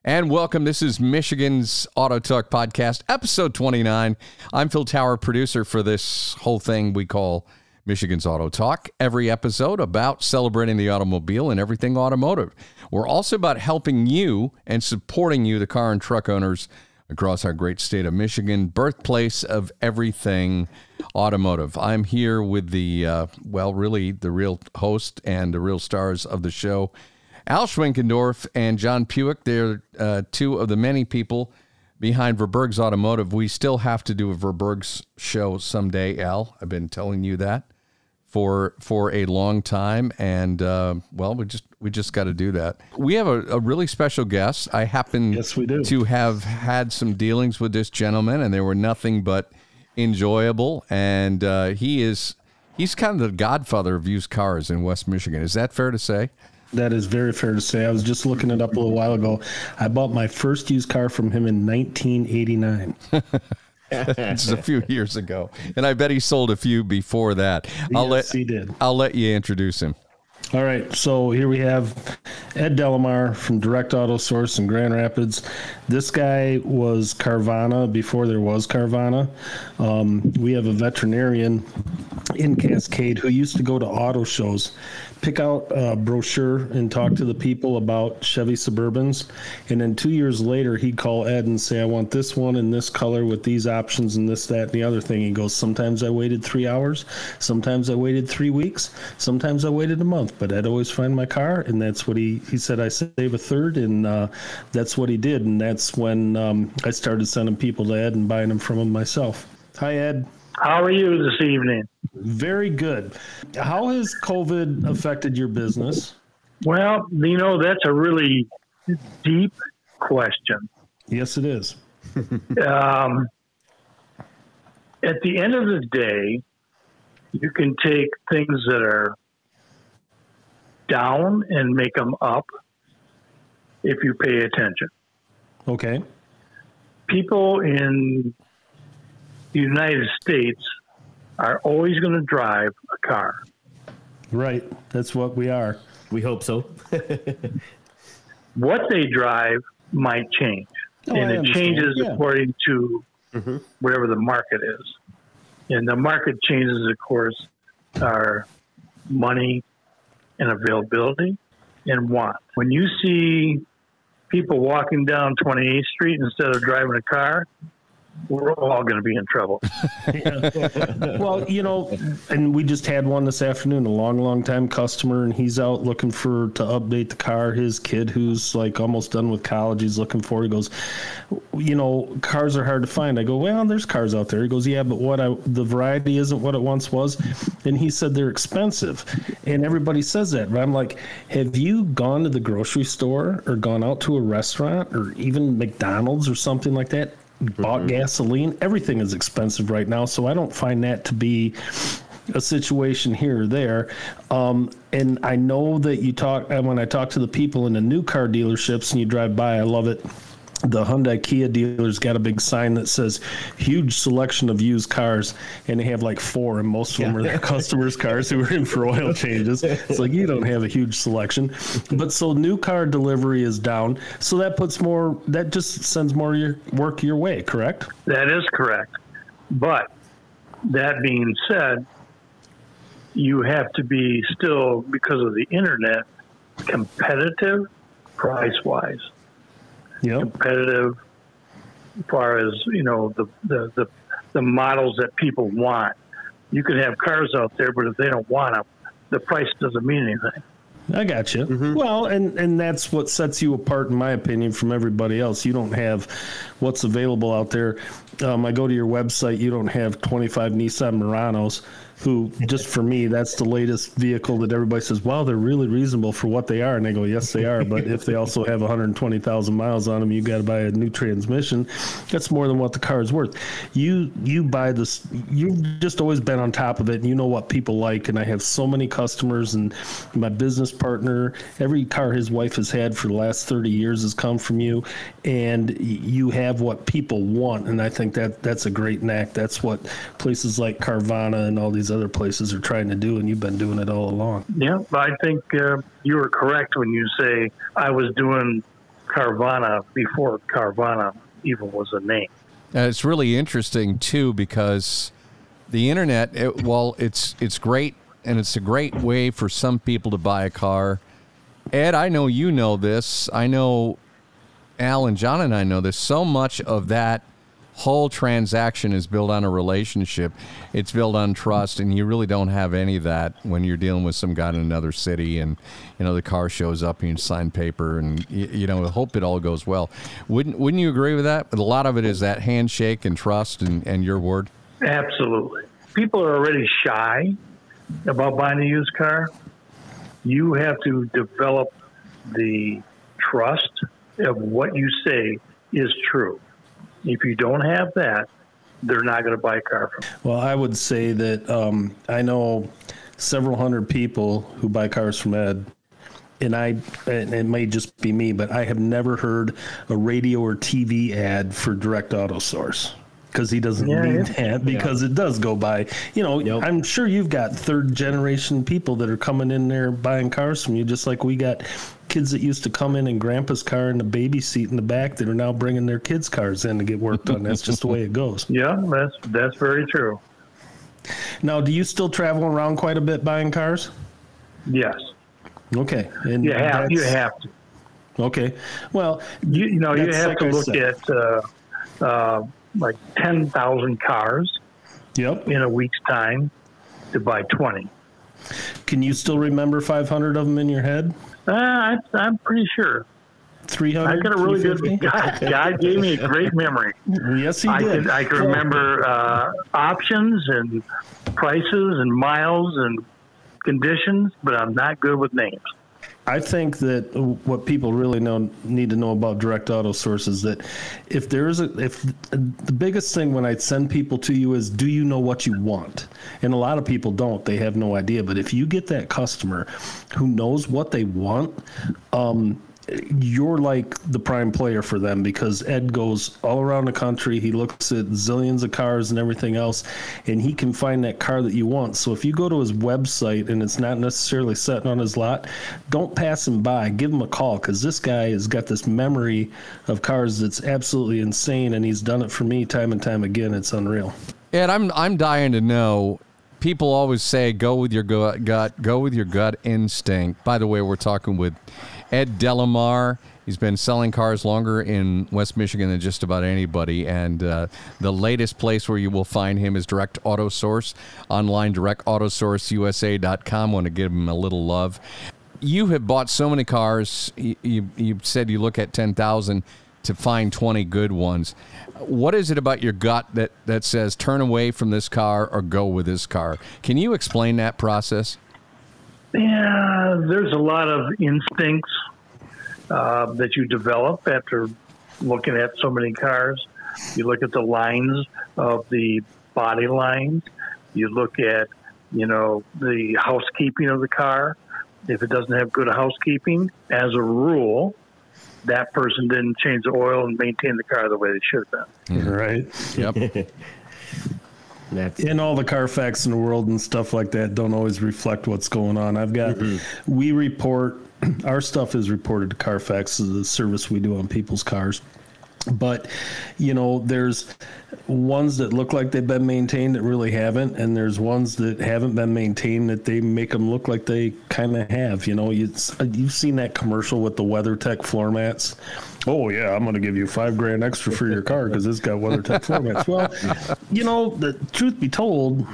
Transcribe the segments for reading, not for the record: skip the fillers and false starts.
And welcome. This is Michigan's AutoTalk podcast, episode 29. I'm Phil Tower, producer for this whole thing we call Michigan's AutoTalk. Every episode about celebrating the automobile and everything automotive. We're also about helping you and supporting you, the car and truck owners across our great state of Michigan, birthplace of everything automotive. I'm here with the, really the real host and the real stars of the show, Al Schwinkendorf and John Puhek. They're two of the many people behind Verberg's Automotive. We still have to do a Verberg's show someday, Al. I've been telling you that for a long time, and we just got to do that. We have a really special guest. I happen to have had some dealings with this gentleman, and they were nothing but enjoyable. And he's kind of the godfather of used cars in West Michigan. Is that fair to say? That is very fair to say. I was just looking it up a little while ago. I bought my first used car from him in 1989. It's a few years ago, and I bet he sold a few before that. He did. I'll let you introduce him. All right, so here we have Ed Delamar from Direct Auto Source in Grand Rapids. This guy was Carvana before there was Carvana. We have a veterinarian in Cascade who used to go to auto shows, pick out a brochure and talk to the people about Chevy Suburbans. And then 2 years later, he'd call Ed and say, I want this one in this color with these options and this, that, and the other thing. He goes, sometimes I waited 3 hours. Sometimes I waited 3 weeks. Sometimes I waited a month. But I'd always find my car. And that's what he said, I save a third. And that's what he did. And that's when I started sending people to Ed and buying them from him myself. Hi, Ed. How are you this evening? Very good. How has COVID affected your business? Well, that's a really deep question. Yes, it is. At the end of the day, you can take things that are down and make them up if you pay attention. Okay. People in the United States are always going to drive a car. Right. That's what we are. We hope so. What they drive might change. And it changes according to whatever the market is. And the market changes, of course, are money and availability and want. When you see people walking down 28th Street instead of driving a car, we're all going to be in trouble. Well, and we just had one this afternoon, a long time customer, and he's out looking to update the car. His kid, who's like almost done with college, he's looking for. He goes, cars are hard to find. I go, well, there's cars out there. He goes, yeah, but the variety isn't what it once was. And he said they're expensive, and everybody says that. But I'm like, have you gone to the grocery store or gone out to a restaurant or even McDonald's or something like that? Bought gasoline? Everything is expensive right now, so I don't find that to be a situation here or there. And I know that when I talk to the people in the new car dealerships and you drive by, I love it. The Hyundai Kia dealer's got a big sign that says huge selection of used cars, and they have like 4, and most of them are their customers' cars who are in for oil changes. It's like, you don't have a huge selection. But so new car delivery is down. So that just sends more work your way, correct? That is correct. But that being said, you have to be still, because of the internet, competitive price-wise. Yep. Competitive as far as the models that people want. You can have cars out there, but if they don't want them, the price doesn't mean anything. I got you. Well, and that's what sets you apart, in my opinion, from everybody else. You don't have what's available out there. I go to your website. You don't have 25 Nissan Muranos, who, just for me, that's the latest vehicle that everybody says, wow, they're really reasonable for what they are. And I go, yes, they are. But if they also have 120,000 miles on them, you got to buy a new transmission. That's more than what the car is worth. You buy this. You've just always been on top of it, and you know what people like. And I have so many customers, and my business partner, every car his wife has had for the last 30 years has come from you, and you have what people want. And I think that's a great knack. That's what places like Carvana and all these other places are trying to do, and you've been doing it all along. Yeah, I think you were correct when you say I was doing Carvana before Carvana even was a name. It's really interesting, too, because the internet, it's great, and it's a great way for some people to buy a car. Ed, I know you know this. I know Al and John and I know this. So much of that whole transaction is built on a relationship. It's built on trust, and you really don't have any of that when you're dealing with some guy in another city and, the car shows up and you sign paper and, hope it all goes well. Wouldn't you agree with that? But a lot of it is that handshake and trust and your word. Absolutely. People are already shy about buying a used car. You have to develop the trust of what you say is true. If you don't have that, they're not going to buy a car from you. Well, I would say that I know several hundred people who buy cars from Ed, and it may just be me, but I have never heard a radio or TV ad for Direct Auto Source. Because he doesn't need that, because it does go by. I'm sure you've got third generation people that are coming in there buying cars from you, just like we got kids that used to come in Grandpa's car in the baby seat in the back that are now bringing their kids' cars in to get work done. That's just the way it goes. Yeah, that's very true. Now, do you still travel around quite a bit buying cars? Yes. Okay. And you have to. Okay. Well, you have to look at like 10,000 cars in a week's time to buy 20. Can you still remember 500 of them in your head? I'm pretty sure. 300? I got a really good God gave me a great memory. Yes, he did. I can remember options and prices and miles and conditions, but I'm not good with names. I think that what people really need to know about Direct Auto Source is that if the biggest thing when I send people to you is, do you know what you want? And a lot of people don't. They have no idea. But if you get that customer who knows what they want, you're like the prime player for them, because Ed goes all around the country. He looks at zillions of cars and everything else, and he can find that car that you want. So if you go to his website and it's not necessarily sitting on his lot, don't pass him by. Give him a call, because this guy has got this memory of cars that's absolutely insane, and he's done it for me time and time again. It's unreal. Ed, I'm dying to know. People always say go with your gut, go with your gut instinct. By the way, we're talking with Ed Delamar. He's been selling cars longer in West Michigan than just about anybody, and the latest place where you will find him is Direct Auto Source, online, directautosourceusa.com. Want to give him a little love. You have bought so many cars. You said you look at 10,000 to find 20 good ones. What is it about your gut that says turn away from this car or go with this car? Can you explain that process? Yeah, there's a lot of instincts that you develop after looking at so many cars. You look at the lines of the body lines. You look at, the housekeeping of the car. If it doesn't have good housekeeping, as a rule, that person didn't change the oil and maintain the car the way they should have been. Right. Yep. And all the Carfax in the world and stuff like that don't always reflect what's going on. We report, our stuff is reported to Carfax, is the service we do on people's cars. But, there's ones that look like they've been maintained that really haven't, and there's ones that haven't been maintained that they make them look like they kind of have. You've seen that commercial with the WeatherTech floor mats. Oh, yeah, I'm going to give you $5,000 extra for your car because it's got WeatherTech floor mats. Well, the truth be told,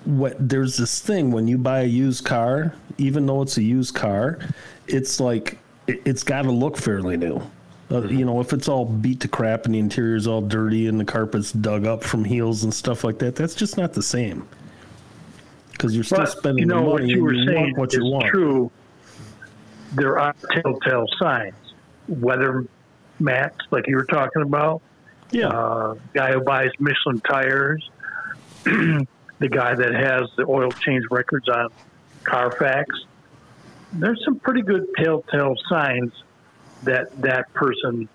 there's this thing when you buy a used car, even though it's a used car, it's like it's got to look fairly new. If it's all beat to crap and the interior's all dirty and the carpet's dug up from heels and stuff like that, that's just not the same. Because you're still spending the money what you were saying what you want. True. There are telltale signs. Weather mats, like you were talking about. Yeah. Guy who buys Michelin tires. The guy that has the oil change records on Carfax. There's some pretty good telltale signs that person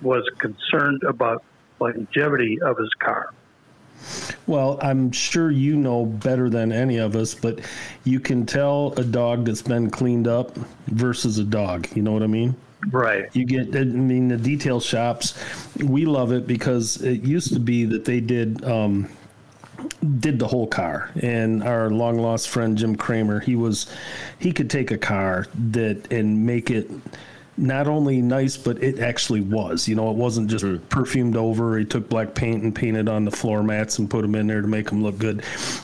was concerned about longevity of his car. Well, I'm sure you know better than any of us, but you can tell a dog that's been cleaned up versus a dog. You know what I mean? Right. You get, I mean, the detail shops, we love it because it used to be that they did the whole car. And our long lost friend Jim Kramer, he could take a car and make it not only nice, but it actually was. You know, it wasn't just perfumed over. He took black paint and painted on the floor mats and put them in there to make them look good.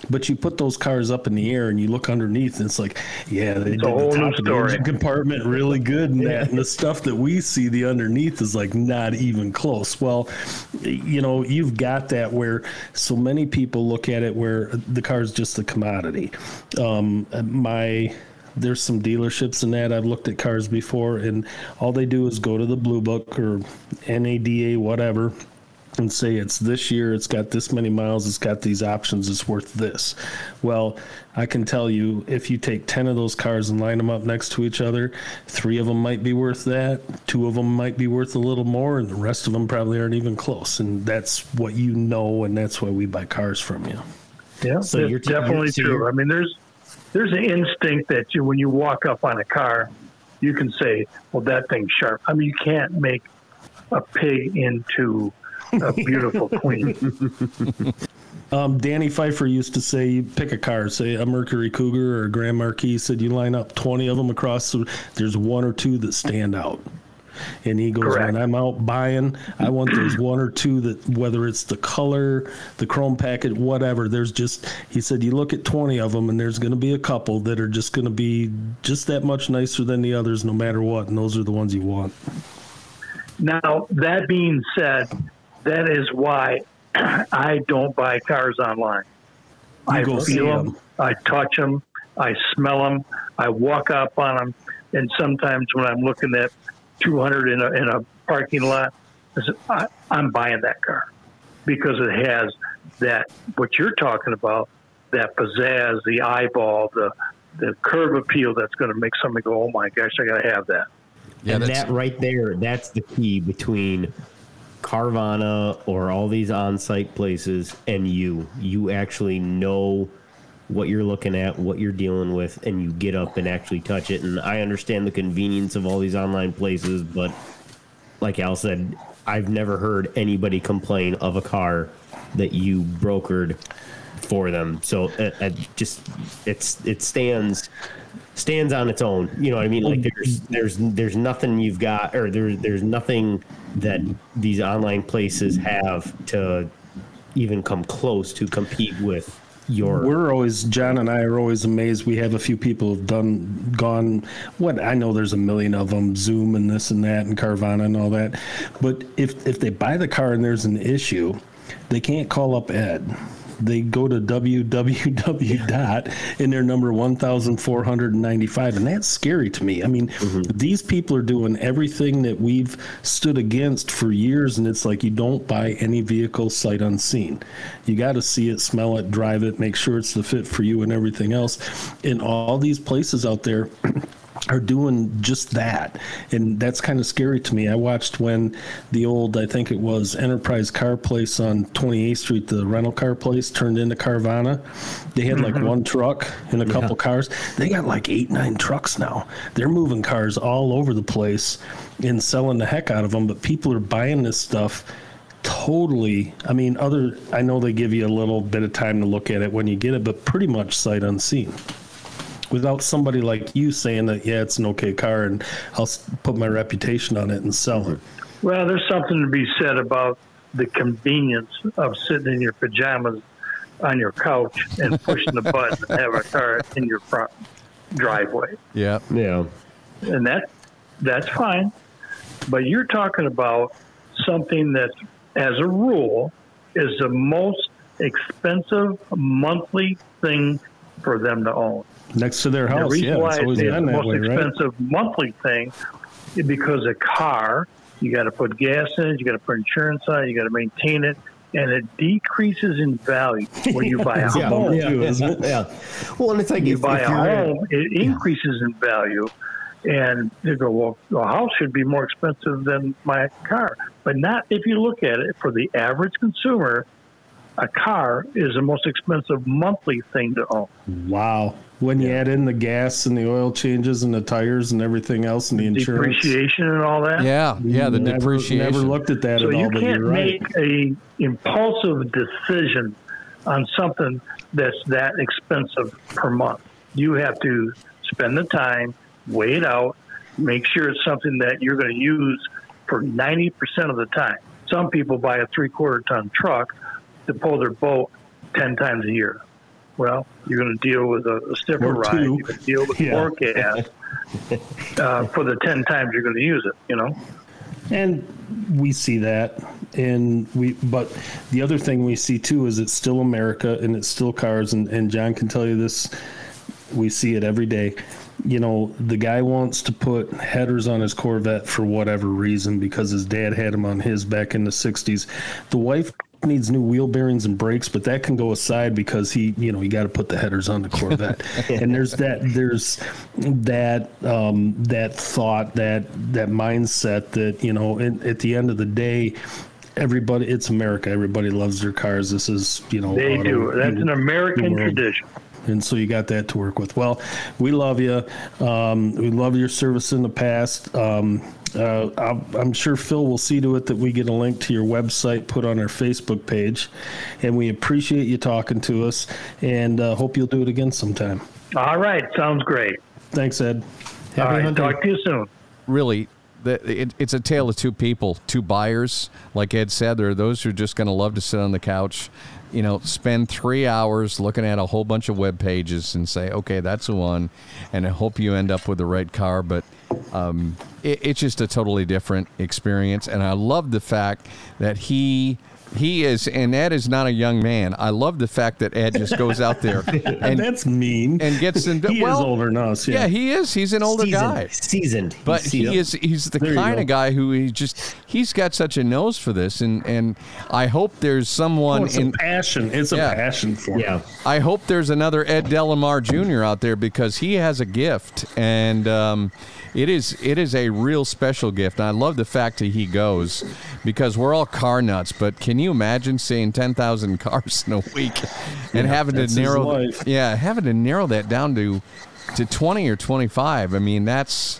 But you put those cars up in the air and you look underneath, and it's like, yeah, they did the top of the engine compartment really good. And that, and the stuff that we see the underneath is like not even close. Well, you know, you've got that where so many people look at it where the car is just a commodity. There's some dealerships in that I've looked at cars before, and all they do is go to the Blue Book or NADA, whatever, and say it's this year, it's got this many miles, it's got these options, it's worth this. Well, I can tell you, if you take 10 of those cars and line them up next to each other, 3 of them might be worth that, 2 of them might be worth a little more, and the rest of them probably aren't even close. And that's what you know, and that's why we buy cars from you. Yeah, so it's definitely true. I mean, there's an instinct that when you walk up on a car, you can say, well, that thing's sharp. I mean, you can't make a pig into a beautiful queen. Danny Pfeiffer used to say, you pick a car, say a Mercury Cougar or a Grand Marquis, said you line up 20 of them across, there's 1 or 2 that stand out. And he goes, when I'm out buying, I want those 1 or 2 that, whether it's the color, the chrome packet, whatever, there's just, he said, you look at 20 of them and there's going to be a couple that are just going to be just that much nicer than the others no matter what. And those are the ones you want. Now, that being said, that is why I don't buy cars online. I feel them, I touch them, I smell them, I walk up on them. And sometimes when I'm looking at 200 in a parking lot, I'm buying that car because it has that, what you're talking about, that pizzazz, the eyeball, the curb appeal that's going to make somebody go, oh my gosh, I got to have that. Yeah, and that right there, that's the key between Carvana or all these on-site places and you actually know what you're looking at, what you're dealing with, and you get up and actually touch it. And I understand the convenience of all these online places, but like Al said, I've never heard anybody complain of a car that you brokered for them. So it stands on its own. You know what I mean? Like there's nothing you've got, or there's nothing that these online places have to even come close to compete with. John and I are always amazed. We have a few people who've gone, I know there's a million of them, Zoom and this and that and Carvana and all that. But if they buy the car and there's an issue, they can't call up Ed. They go to www. and they're number 1,495. And that's scary to me. I mean, these people are doing everything that we've stood against for years. And it's like, you don't buy any vehicle sight unseen. You got to see it, smell it, drive it, make sure it's the fit for you and everything else. And all these places out there are doing just that, and that's kind of scary to me. I watched when the old, I think it was Enterprise Car Place on 28th Street, the rental car place, turned into Carvana. They had like one truck and a couple cars. They got like 8-9 trucks now. They're moving cars all over the place and selling the heck out of them, but people are buying this stuff totally. I mean, I know they give you a little bit of time to look at it when you get it, but pretty much sight unseen. Without somebody like you saying that, yeah, it's an okay car, and I'll put my reputation on it and sell it. Well, there's something to be said about the convenience of sitting in your pajamas on your couch and pushing the button and have a car in your front driveway. Yeah. And that's fine. But you're talking about something that, as a rule, is the most expensive monthly thing for them to own. Next to their house, the reason why it's the most way, expensive monthly thing is because a car, you got to put gas in it, you got to put insurance on it, you got to maintain it, and it decreases in value when you buy a home. Well, and it's like you buy a home, it increases in value, and you go, well, the house should be more expensive than my car, but not if you look at it for the average consumer. a car is the most expensive monthly thing to own. Wow. When you add in the gas and the oil changes and the tires and everything else and the insurance. Depreciation and all that. Yeah, the depreciation. Never looked at that So at all, you but can't you're right. make a impulsive decision on something that's that expensive per month. You have to spend the time, weigh it out, make sure it's something that you're going to use for 90% of the time. Some people buy a 3/4 ton truck to pull their boat 10 times a year. Well, you're going to deal with a stiffer Or ride. two. You're going to deal with more gas for the 10 times you're going to use it, you know? And we see that. But the other thing we see too is it's still America and it's still cars. And John can tell you this. We see it every day. You know, the guy wants to put headers on his Corvette for whatever reason because his dad had them on his back in the 60s. The wife needs new wheel bearings and brakes, but that can go aside because you got to put the headers on the Corvette. And there's that thought, that mindset that, you know, at the end of the day, everybody, it's America. Everybody loves their cars. This is, you know, they do. That's an American tradition. And so you got that to work with. Well, we love you. We love your service in the past. I'm sure Phil will see to it that we get a link to your website put on our Facebook page. And we appreciate you talking to us and hope you'll do it again sometime. All right. Sounds great. Thanks, Ed. All right. Talk to you soon. Really, it's a tale of two people, two buyers. Like Ed said, there are those who are just going to love to sit on the couch, you know, spend 3 hours looking at a whole bunch of web pages and say, okay, that's the one, and I hope you end up with the right car. But it's just a totally different experience, and I love the fact that he is, and Ed is not a young man. I love the fact that Ed just goes out there and that's mean. And gets in. He is older than us. Yeah, he is. He's an older guy. Seasoned. But he's the kind of guy who he's got such a nose for this, and I hope there's someone it's a passion. It's a passion for him. Yeah. I hope there's another Ed Delamar Jr. out there because he has a gift, and it is a real special gift. And I love the fact that he goes because we're all car nuts, but can you imagine seeing 10,000 cars in a week and having to narrow that down to 20 or 25? I mean, that's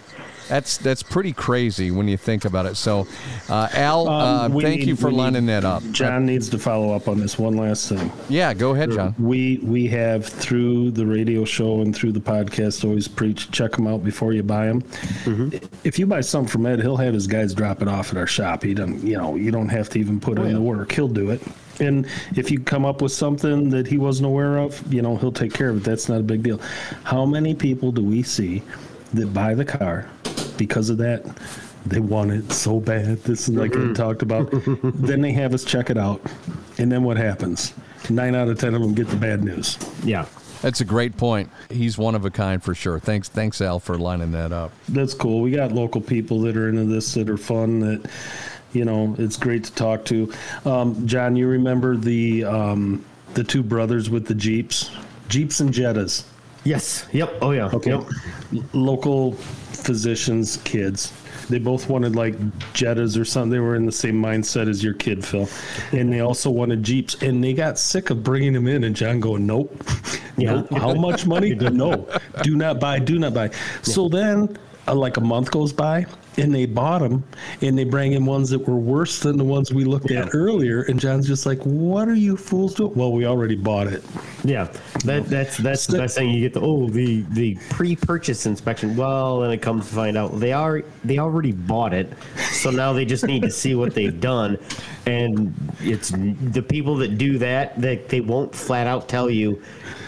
pretty crazy when you think about it. So, Al, thank you for lining that up. John needs to follow up on this one last thing. Yeah, go ahead, John. We have, through the radio show and through the podcast, always preach, check them out before you buy them. Mm-hmm. If you buy something from Ed, he'll have his guys drop it off at our shop. He doesn't, you don't have to even put in the work. He'll do it. And if you come up with something that he wasn't aware of, he'll take care of it. That's not a big deal. How many people do we see that buy the car because of that? They want it so bad. This is like we talked about. Then they have us check it out. And then what happens? 9 out of 10 of them get the bad news. Yeah. That's a great point. He's one of a kind for sure. Thanks, Al, for lining that up. That's cool. We got local people that are into this that are fun, that, it's great to talk to. John, you remember the two brothers with the Jeeps and Jettas? Yes. Yep. Oh, yeah. Okay. Yep. Local physicians' kids. They both wanted like Jettas or something. They were in the same mindset as your kid, Phil. And they also wanted Jeeps. And they got sick of bringing them in. And John going, nope. Nope. How much money? No. Do not buy. Do not buy. So then like a month goes by. And they bought them, and they bring in ones that were worse than the ones we looked at earlier. And John's just like, "What are you fools doing?" Well, we already bought it. Yeah, that's the best thing. You get the pre-purchase inspection. Well, then it comes to find out they already bought it, so now they just need to see what they've done. And it's the people that do that they won't flat out tell you,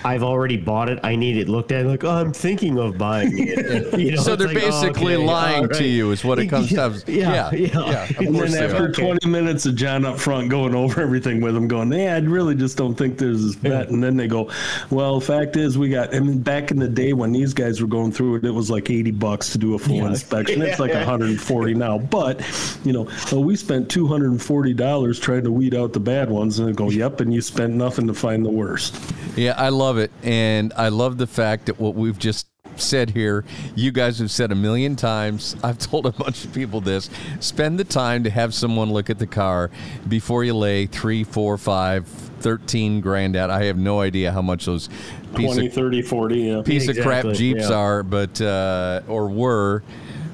"I've already bought it. I need it looked at." Like, I'm thinking of buying it. So they're basically lying to you. Is what it comes to. Yeah. And then after 20 minutes of John up front going over everything with him, going, I really just don't think there's this bet. And then they go, well, the fact is back in the day when these guys were going through it, it was like $80 to do a full inspection. It's like $140 now. But, we spent $240 trying to weed out the bad ones. And they go, yep, and you spent nothing to find the worst. Yeah, I love it. And I love the fact that what we've just said here, you guys have said a million times. I've told a bunch of people this. Spend the time to have someone look at the car before you lay $3,000, $4,000, 13 grand out. I have no idea how much those 20, 30, 40, yeah. piece of crap Jeeps are, but or were.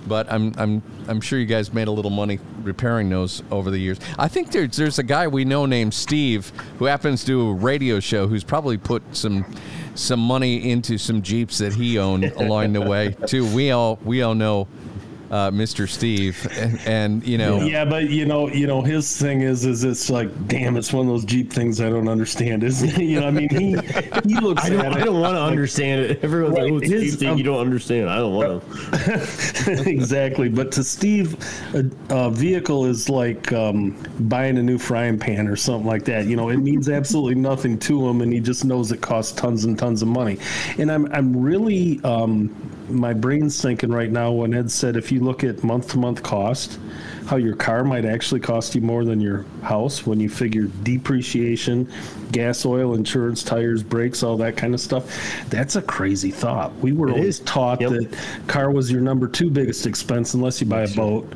But I'm sure you guys made a little money repairing those over the years. I think there's a guy we know named Steve who happens to do a radio show who's probably put some money into some Jeeps that he owned along the way too. We all know Mr. Steve, and you know. Yeah, but you know, his thing is it's like, damn, it's one of those Jeep things I don't understand, isn't it? You know, I mean, he looks at it. I don't want to understand it. Everyone's like, oh, it's a Jeep thing you don't understand. I don't want to. Exactly, but to Steve, a vehicle is like buying a new frying pan or something like that. You know, it means absolutely nothing to him, and he just knows it costs tons and tons of money. And I'm really my brain's thinking right now when Ed said if you look at month-to-month cost, how your car might actually cost you more than your house when you figure depreciation, gas, oil, insurance, tires, brakes, all that kind of stuff. That's a crazy thought. We were always taught that car was your number 2 biggest expense unless you buy a boat.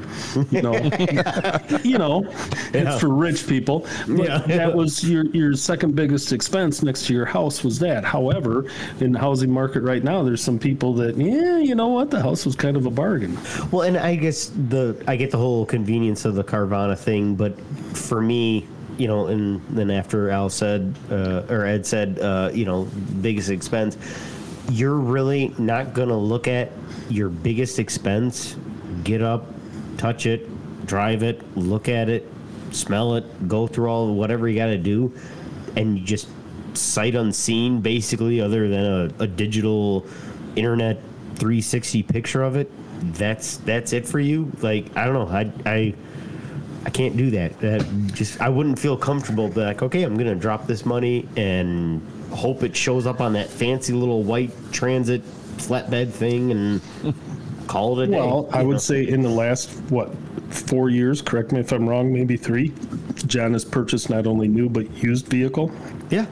You know, it's for rich people. But that was your second biggest expense next to your house was that. However, in the housing market right now, there's some people that, you know what, the house was kind of a bargain. Well, and I guess I get the whole convenience of the Carvana thing, but for me, you know, and then after Al said, or Ed said, you know, biggest expense, you're really not going to look at your biggest expense, get up, touch it, drive it, look at it, smell it, go through all whatever you got to do, and you just sight unseen, basically, other than a digital internet 360 picture of it. That's it for you. Like, I don't know. I can't do that. I wouldn't feel comfortable. But like, okay, I'm gonna drop this money and hope it shows up on that fancy little white transit flatbed thing and call it a day. Well, I would say in the last 4 years, correct me if I'm wrong, maybe 3, John has purchased not only new but used vehicle. Yeah.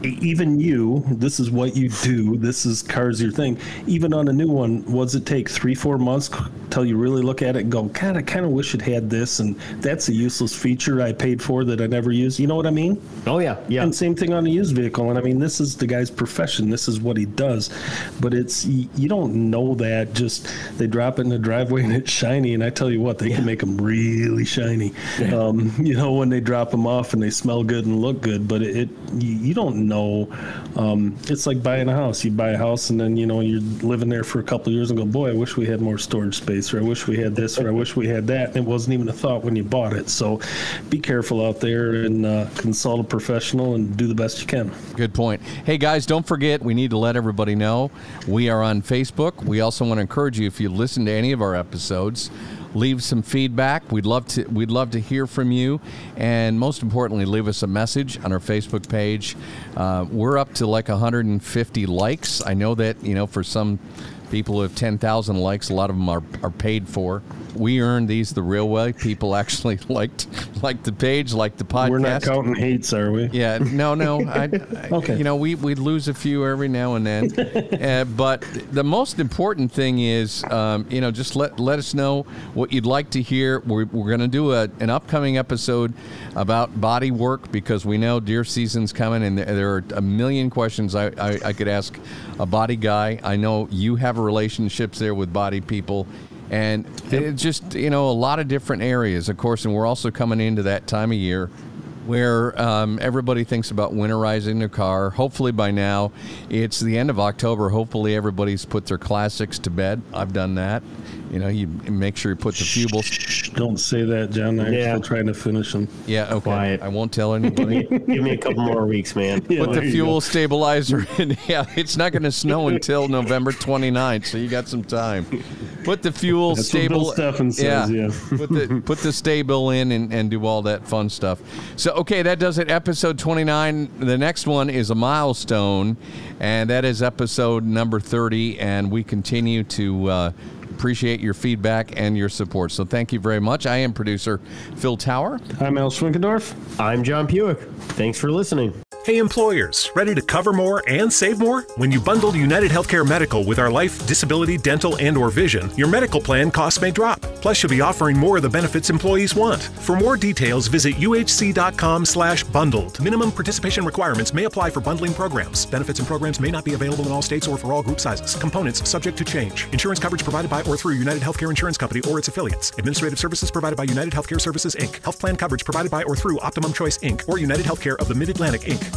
Even you, this is what you do. This is cars your thing. Even on a new one, what does it take 3-4 months till you really look at it and go, God, I kind of wish it had this, and that's a useless feature I paid for that I never used. You know what I mean? Oh yeah, yeah. And same thing on a used vehicle. And I mean, this is the guy's profession. This is what he does. But you don't know that. Just they drop it in the driveway and it's shiny. And I tell you what, they can make them really shiny. Yeah. You know, when they drop them off and they smell good and look good. But you don't know. It's like buying a house. You buy a house and then, you know, you're living there for a couple of years and go, boy, I wish we had more storage space, or I wish we had this, or I wish we had that. And it wasn't even a thought when you bought it. So be careful out there and consult a professional and do the best you can. Good point. Hey guys, don't forget, we need to let everybody know we are on Facebook. We also want to encourage you, if you listen to any of our episodes, leave some feedback. We'd love to hear from you, and most importantly, leave us a message on our Facebook page. We're up to like 150 likes. I know that, you know, for some people who have 10,000 likes, a lot of them are paid for. We earned these the real way. People actually liked the page, liked the podcast. We're not counting hates, are we? Yeah, no. Okay. You know, we lose a few every now and then. But the most important thing is, you know, just let us know what you'd like to hear. We're going to do an upcoming episode about body work, because we know deer season's coming, and there are a million questions I could ask a body guy. I know you have relationships there with body people. And it's just, you know, a lot of different areas, of course, and we're also coming into that time of year where everybody thinks about winterizing their car. Hopefully by now, it's the end of October. Hopefully everybody's put their classics to bed. I've done that. You know, you make sure you put the fuel. Don't say that, John. I'm still trying to finish them. Yeah, okay. Quiet. I won't tell anybody. Give me a couple more weeks, man. Yeah, put the fuel stabilizer in. Yeah, it's not going to snow until November 29th, so you got some time. Put the fuel stable. That's what Bill Steffen says, yeah. Put the stable in and do all that fun stuff. So, okay, that does it. Episode 29. The next one is a milestone, and that is episode number 30, and we continue to appreciate your feedback and your support. So thank you very much. I am producer Phil Tower. I'm Al Schwinkendorf. I'm John Puhek. Thanks for listening. Hey employers, ready to cover more and save more? When you bundle United Healthcare Medical with our life, disability, dental, and or vision, your medical plan costs may drop. Plus, you'll be offering more of the benefits employees want. For more details, visit uhc.com/bundled. Minimum participation requirements may apply for bundling programs. Benefits and programs may not be available in all states or for all group sizes. Components subject to change. Insurance coverage provided by or through United Healthcare Insurance Company or its affiliates. Administrative services provided by United Healthcare Services, Inc. Health plan coverage provided by or through Optimum Choice, Inc. or United Healthcare of the Mid-Atlantic, Inc.